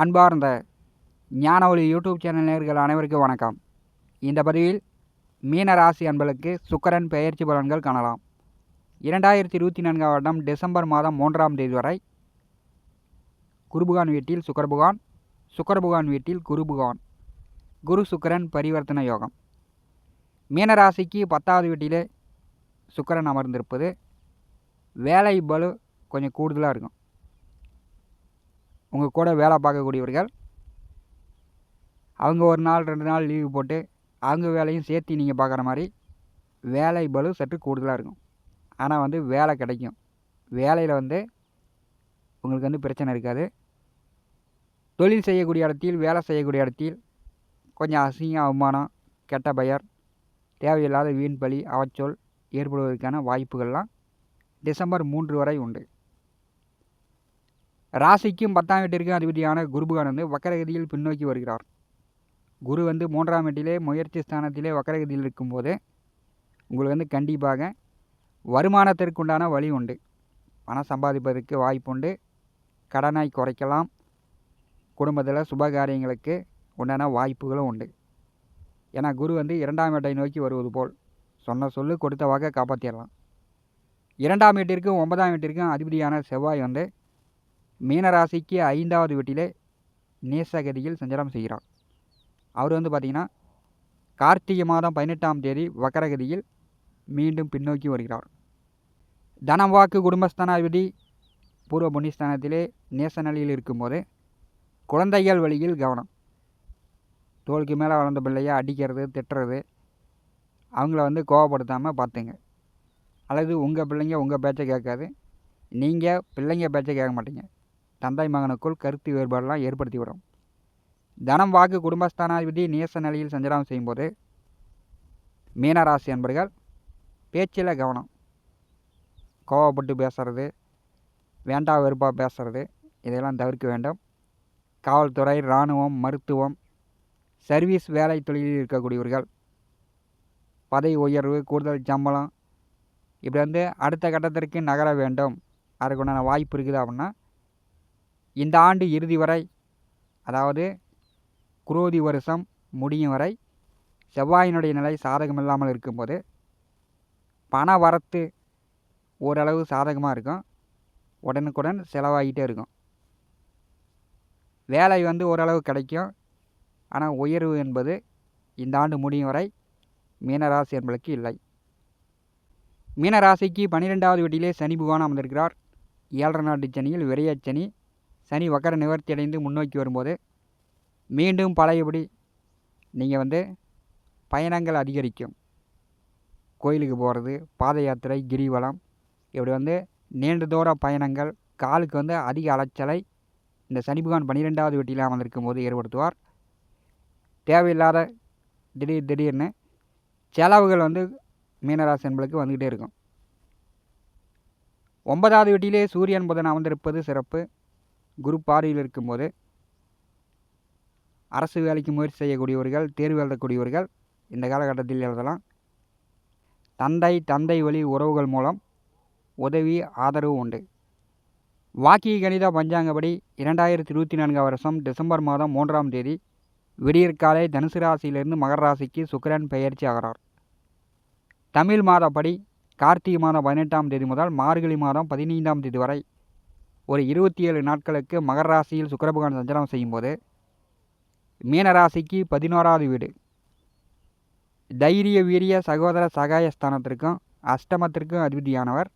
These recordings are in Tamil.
அன்பார்ந்த ஞானஒளி யூடியூப் சேனல் நேயர்கள் அனைவருக்கும் வணக்கம். இந்த பதிவில் மீன ராசி அன்பர்களுக்கு சுக்கிரன் பெயர்ச்சி பலன்கள் காணலாம். 2024 வருடம் டிசம்பர் மாதம் 3ஆம் தேதி வரை குருபுகான் வீட்டில் சுக்கிரபுகான், சுக்கிரபுகான் வீட்டில் குருபுகான், குரு சுக்கிரன் பரிவர்த்தனை யோகம். மீனராசிக்கு 10வது வீட்டிலே சுக்கிரன் அமர்ந்திருப்பது வேலை பளு கொஞ்சம் கூடுதலாக இருக்கும். உங்கள் கூட வேலை பார்க்கக்கூடியவர்கள் அவங்க ஒரு நாள் 2 நாள் லீவு போட்டு அவங்க வேலையும் சேர்த்து நீங்கள் பார்க்குற மாதிரி வேலை பளு சற்று கூடுதலாக இருக்கும். ஆனால் வேலை கிடைக்கும். வேலையில் உங்களுக்கு பிரச்சனை இருக்காது. தொழில் செய்யக்கூடிய இடத்தில், வேலை செய்யக்கூடிய இடத்தில் கொஞ்சம் அசிங்கம், அவமானம், கெட்ட பெயர், தேவையில்லாத வீண் பழி, அவச்சொல் ஏற்படுவதற்கான வாய்ப்புகள்லாம் டிசம்பர் 3 வரை உண்டு. ராசிக்கும் 10ஆம் வீட்டிற்கும் அதிபதியான குருபுகான் வக்கரகதியில் பின்னோக்கி வருகிறார். குரு 3ஆம் வீட்டிலே முயற்சி ஸ்தானத்திலே வக்கரகதியில் இருக்கும்போது உங்களுக்கு கண்டிப்பாக வருமானத்திற்குண்டான வழி உண்டு. பணம் சம்பாதிப்பதற்கு வாய்ப்புண்டு. கடனை குறைக்கலாம். குடும்பத்தில் சுபகாரியங்களுக்கு உண்டான வாய்ப்புகளும் உண்டு. ஏன்னா குரு 2ஆம் வீட்டை நோக்கி வருவது போல் சொன்ன சொல்லு கொடுத்த வாக்கை காப்பாற்றிடலாம். 2ஆம் வீட்டிற்கும் 9ஆம் வீட்டிற்கும் அதிபதியான செவ்வாய் மீனராசிக்கு 5வது வீட்டிலே நேசகதியில் சஞ்சாரம் செய்கிறார். அவர் பார்த்திங்கன்னா கார்த்திகை மாதம் 18ஆம் தேதி வக்கரகதியில் மீண்டும் பின்னோக்கி வருகிறார். தனம் வாக்கு குடும்பஸ்தானாதிபதி பூர்வ புண்ணியஸ்தானத்திலே நேச நிலையில் இருக்கும்போது குழந்தைகள் வழியில் கவனம். தோளுக்கு மேலே வளர்ந்த பிள்ளையை அடிக்கிறது, திட்டுறது, அவங்கள கோவப்படுத்தாமல் பார்த்துங்க. அல்லது உங்கள் பிள்ளைங்க உங்கள் பேச்சை கேட்காது, நீங்கள் பிள்ளைங்க பேச்சை கேட்க மாட்டீங்க. தந்தை மகனுக்குள் கருத்து வேறுபாடெல்லாம் ஏற்படுத்திவிடும். தனம் வாக்கு குடும்பஸ்தானாதிபதி நேச நிலையில் சஞ்சாரம் செய்யும்போது மீனராசி அன்பர்கள் பேச்சில் கவனம். கோவப்பட்டு பேசுறது, வேண்டா வெறுப்பாக பேசுறது, இதெல்லாம் தவிர்க்க வேண்டும். காவல்துறை, இராணுவம், மருத்துவம், சர்வீஸ் வேலை தொழிலில் இருக்கக்கூடியவர்கள் பதவி உயர்வு, கூடுதல் சம்பளம் இப்படி அடுத்த கட்டத்திற்கு நகர வேண்டும். அதுக்குண்டான வாய்ப்பு இருக்குது. அப்படின்னா இந்த ஆண்டு இறுதி வரை, அதாவது குரோதி வருஷம் முடியும் வரை செவ்வாயினுடைய நிலை சாதகமில்லாமல் இருக்கும்போது பண வரத்து ஓரளவு சாதகமாக இருக்கும். உடனுக்குடன் செலவாகிட்டே இருக்கும். வேலை ஓரளவு கிடைக்கும். ஆனால் உயர்வு என்பது இந்த ஆண்டு முடியும் வரை மீனராசி என்பதற்கு இல்லை. மீனராசிக்கு 12வது வீட்டிலே சனி பகவான் அமர்ந்திருக்கிறார். 7 நாட்டு சனியில் விரையச்சனி. சனி வக்கர நிவர்த்தி அடைந்து முன்னோக்கி வரும்போது மீண்டும் பழையபடி நீங்கள் பயணங்கள் அதிகரிக்கும். கோயிலுக்கு போகிறது, பாத யாத்திரை, கிரிவலம் இப்படி நீண்ட தூர பயணங்கள், காலுக்கு அதிக அலைச்சலை இந்த சனி பகவான் 12வது வீட்டில் அமர்ந்திருக்கும் போது ஏற்படுத்துவார். தேவையில்லாத திடீர்னு செலவுகள் மீனராசி என்பளுக்கு வந்துக்கிட்டே இருக்கும். 9வது வீட்டிலே சூரியன் புதன் அமர்ந்திருப்பது சிறப்பு. குரு பார்வையில் இருக்கும்போது அரசு வேலைக்கு முயற்சி செய்யக்கூடியவர்கள், தேர்வு எழுதக்கூடியவர்கள் இந்த காலகட்டத்தில் எழுதலாம். தந்தை வழி உறவுகள் மூலம் உதவி, ஆதரவு உண்டு. வாக்கிய கணித பஞ்சாங்கப்படி 2024 வருஷம் டிசம்பர் மாதம் 3ஆம் தேதி விடியற்காலை தனுசு ராசியிலிருந்து மகர ராசிக்கு சுக்கிரன் பெயர்ச்சி ஆகிறார். தமிழ் மாதப்படி கார்த்திகை மாதம் 18ஆம் தேதி முதல் மார்கழி மாதம் 15ஆம் தேதி வரை ஒரு 27 நாட்களுக்கு மகர ராசியில் சுக்கிரபகவான் சஞ்சாரம் செய்யும்போது மீனராசிக்கு 11வது வீடு தைரிய வீரிய சகோதர சகாயஸ்தானத்திற்கும் அஷ்டமத்திற்கும் அதிபதியானவர்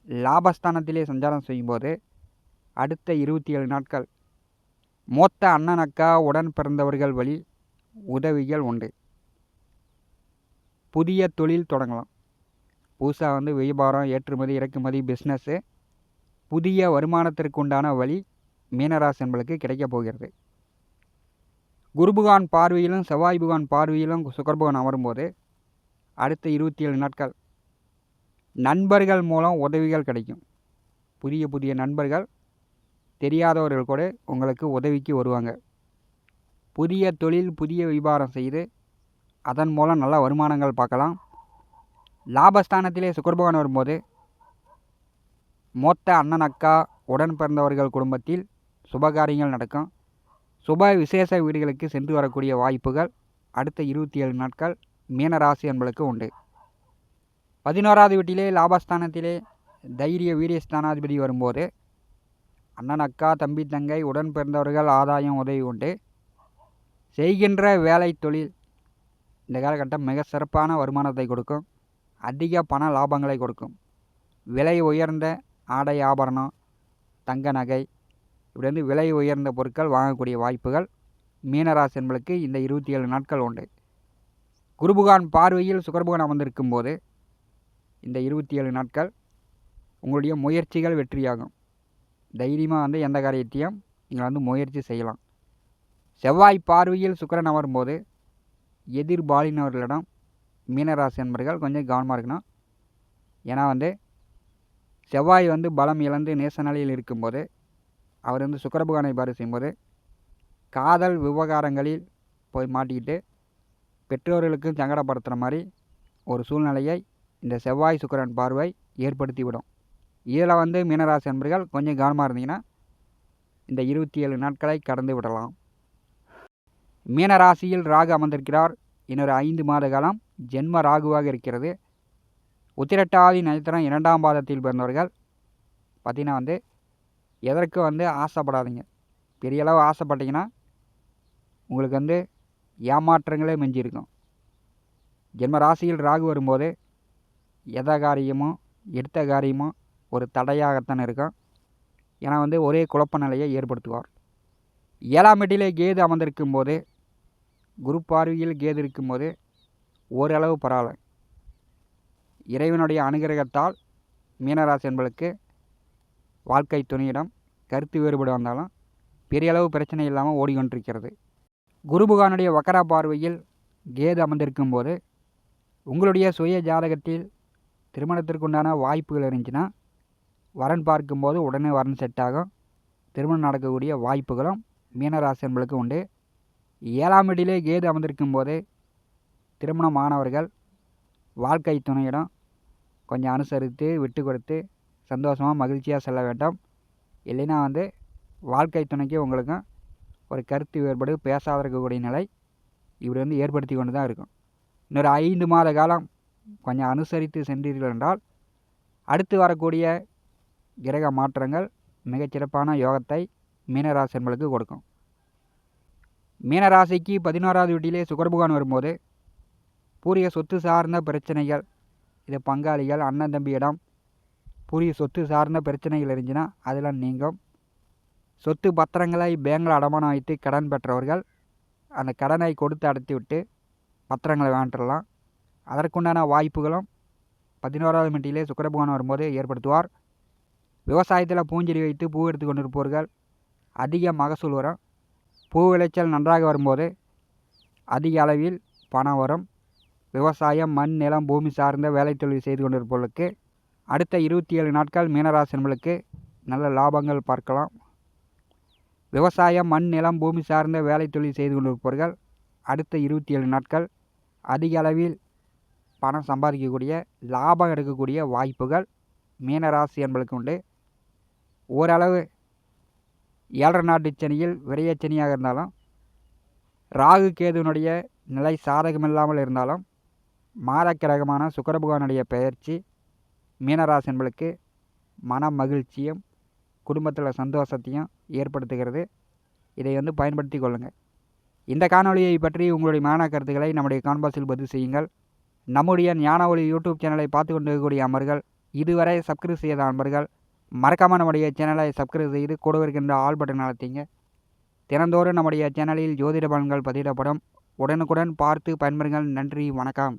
லாபஸ்தானத்திலே சஞ்சாரம் செய்யும்போது அடுத்த 27 நாட்கள் மொத்த அண்ணன் அக்கா உடன் பிறந்தவர்கள் வழி உதவிகள் உண்டு. புதிய தொழில் தொடங்கலாம். புதுசாக வியாபாரம், ஏற்றுமதி, இறக்குமதி, பிஸ்னஸ்ஸு, புதிய வருமானத்திற்குண்டான வழி மீனராசி என்பளுக்கு கிடைக்கப் போகிறது. குருபுகான் பார்வையிலும் செவ்வாய் புகான் பார்வையிலும் சுக்கிரபகவான் அமரும்போது அடுத்த 27 நாட்கள் நண்பர்கள் மூலம் உதவிகள் கிடைக்கும். புதிய நண்பர்கள், தெரியாதவர்கள் கூட உங்களுக்கு உதவிக்கு வருவாங்க. புதிய தொழில், புதிய வியாபாரம் செய்து அதன் மூலம் நல்ல வருமானங்கள் பார்க்கலாம். லாபஸ்தானத்திலே சுக்கிரபகவான் வரும்போது மொத்த அண்ணன் அக்கா உடன் பிறந்தவர்கள் குடும்பத்தில் சுபகாரியங்கள் நடக்கும். சுப விசேஷ வீடுகளுக்கு சென்று வரக்கூடிய வாய்ப்புகள் அடுத்த 27 நாட்கள் மீனராசி என்பளுக்கு உண்டு. 11வது வீட்டிலே லாபஸ்தானத்திலே தைரிய வீரியஸ்தானாதிபதி வரும்போது அண்ணன், அக்கா, தம்பி, தங்கை, உடன் பிறந்தவர்கள் ஆதாயம் உதவி உண்டு. செய்கின்ற வேலை தொழில் இந்த காலகட்டம் மிக சிறப்பான வருமானத்தை கொடுக்கும். அதிக பண லாபங்களை கொடுக்கும். விலை உயர்ந்த ஆடை ஆபரணம், தங்க நகை, இப்படி வந்து விலை உயர்ந்த பொருட்கள் வாங்கக்கூடிய வாய்ப்புகள் மீனராசி என்பளுக்கு இந்த 27 நாட்கள் உண்டு. குருபகவான் பார்வையில் சுக்கிரபகவான் அமர்ந்திருக்கும் போது இந்த 27 நாட்கள் உங்களுடைய முயற்சிகள் வெற்றியாகும். தைரியமாக வந்து எந்த காரியத்தையும் நீங்கள் வந்து முயற்சி செய்யலாம். செவ்வாய் பார்வையில் சுக்கிரன் அமரும்போது எதிர்பாலினவர்களிடம் மீனராசி என்பர்கள் கொஞ்சம் கவனமாக இருக்கணும். ஏன்னா வந்து செவ்வாய் வந்து பலம் இழந்து நேச நிலையில் இருக்கும்போது அவர் வந்து சுக்கிரபகவானை பார்வை செய்யும்போது காதல் விவகாரங்களில் போய் மாட்டிக்கிட்டு பெற்றோர்களுக்கும் சங்கடப்படுத்துகிற மாதிரி ஒரு சூழ்நிலையை இந்த செவ்வாய் சுக்கிரன் பார்வை ஏற்படுத்திவிடும். இதில் வந்து மீனராசி என்பர்கள் கொஞ்சம் கவனமாக இருந்தீங்கன்னா இந்த 27 நாட்களை கடந்து விடலாம். மீனராசியில் ராகு அமர்ந்திருக்கிறார். இன்னொரு 5 மாத காலம் ஜென்ம ராகுவாக இருக்கிறது. உத்திரட்டாதி நட்சத்திரம் 2ஆம் பாதத்தில் பிறந்தவர்கள் பார்த்திங்கன்னா வந்து எதற்கும் வந்து ஆசைப்படாதீங்க. பெரிய அளவு ஆசைப்பட்டீங்கன்னா உங்களுக்கு வந்து ஏமாற்றங்களே மிஞ்சிருக்கும். ஜென்ம ராசியில் ராகு வரும்போது எந்த காரியமும் எடுத்த காரியமும் ஒரு தடையாகத்தான் இருக்கும். ஏன்னா வந்து ஒரே குழப்ப நிலையை ஏற்படுத்துவார். 7ஆம் வீட்டிலே கேது அமர்ந்திருக்கும் போது குரு பார்வையில் கேது இருக்கும்போது ஓரளவு பரவாயில்ல. இறைவனுடைய அனுகிரகத்தால் மீனராசி என்பளுக்கு வாழ்க்கை துணையிடம் கருத்து வேறுபாடு வந்தாலும் பெரிய அளவு பிரச்சனை இல்லாமல் ஓடிக்கொண்டிருக்கிறது. குருபகவானுடைய வக்கர பார்வையில் கேது அமர்ந்திருக்கும் போது உங்களுடைய சுய ஜாதகத்தில் திருமணத்திற்குண்டான வாய்ப்புகள் இருந்துச்சுன்னா வரன் பார்க்கும்போது உடனே வரன் செட் ஆகும். திருமணம் நடக்கக்கூடிய வாய்ப்புகளும் மீனராசி என்பளுக்கு உண்டு. 7ஆம் வீட்டிலே கேது அமர்ந்திருக்கும் போது திருமணமானவர்கள் வாழ்க்கை துணையிடம் கொஞ்சம் அனுசரித்து விட்டு கொடுத்து சந்தோஷமாக மகிழ்ச்சியாக செல்ல வேண்டும். இல்லைன்னா வந்து வாழ்க்கை துணைக்கு உங்களுக்கும் ஒரு கருத்து வேறுபாடு பேசாத இருக்கக்கூடிய நிலை இப்படி வந்து ஏற்படுத்தி கொண்டு தான் இருக்கும். இன்னொரு 5 மாத காலம் கொஞ்சம் அனுசரித்து சென்றீர்கள் என்றால் அடுத்து வரக்கூடிய கிரக மாற்றங்கள் மிகச்சிறப்பான யோகத்தை மீனராசி என்பளுக்கு கொடுக்கும். மீனராசிக்கு 11ஆவது வீட்டிலே சுக்கிரபகவான் வரும்போது பூரிய சொத்து சார்ந்த பிரச்சனைகள், இது பங்காளிகள், அண்ணன் தம்பியிடம் பூரிய சொத்து சார்ந்த பிரச்சனைகள் இருந்துச்சுன்னா அதில் நீங்கும். சொத்து பத்திரங்களை பேங்கில் அடமானம் வைத்து கடன் பெற்றவர்கள் அந்த கடனை கொடுத்து அடைத்து விட்டு பத்திரங்களை வாங்கிடலாம். அதற்குண்டான வாய்ப்புகளும் 11ஆவது வீட்டிலே சுக்கிரபகவான் வரும்போது ஏற்படுத்துவார். விவசாயத்தில் பூஞ்செடி வைத்து பூ எடுத்து கொண்டிருப்பவர்கள் அதிக மகசூல் வரும். பூ விளைச்சல் நன்றாக வரும்போது அதிக அளவில் பணம் வரும். விவசாயம், மண், நிலம், பூமி சார்ந்த வேலை தொழில் செய்து கொண்டிருப்பவர்களுக்கு அடுத்த 27 நாட்கள் மீனராசி என்பளுக்கு நல்ல லாபங்கள் பார்க்கலாம். விவசாயம், மண், நிலம், பூமி சார்ந்த வேலை தொழில் செய்து கொண்டிருப்பவர்கள் அடுத்த 27 நாட்கள் அதிக அளவில் பணம் சம்பாதிக்கக்கூடிய லாபம் எடுக்கக்கூடிய வாய்ப்புகள் மீனராசி என்பளுக்கு உண்டு. ஓரளவு 7.5 நாட்டு சனியில் விரையச்சனியாக இருந்தாலும் ராகு கேதுனுடைய நிலை சாதகமில்லாமல் இருந்தாலும் மாதக்கிரகமான சுக்கிரபகவானுடைய பெயர்ச்சி மீனராசி என்பளுக்கு மன மகிழ்ச்சியும் குடும்பத்தில் சந்தோஷத்தையும் ஏற்படுத்துகிறது. இதை வந்து பயன்படுத்தி கொள்ளுங்கள். இந்த காணொலியை பற்றி உங்களுடைய மான கருத்துக்களை நம்முடைய கான்பாஸில் பதிவு செய்யுங்கள். நம்முடைய ஞான ஒளி யூடியூப் சேனலை பார்த்து கொண்டு இருக்கக்கூடிய அமர்கள் இதுவரை சப்ஸ்கிரைப் செய்த அன்பர்கள் மறக்காமல் நம்முடைய சேனலை சப்ஸ்கிரைப் செய்து கூட இருக்கின்ற ஆல் பட்டன் அழுத்திங்க. தினந்தோறும் நம்முடைய சேனலில் ஜோதிட பலன்கள் பதிவிடப்படும். உடனுக்குடன் பார்த்து பயன்பெறுங்கள். நன்றி, வணக்கம்.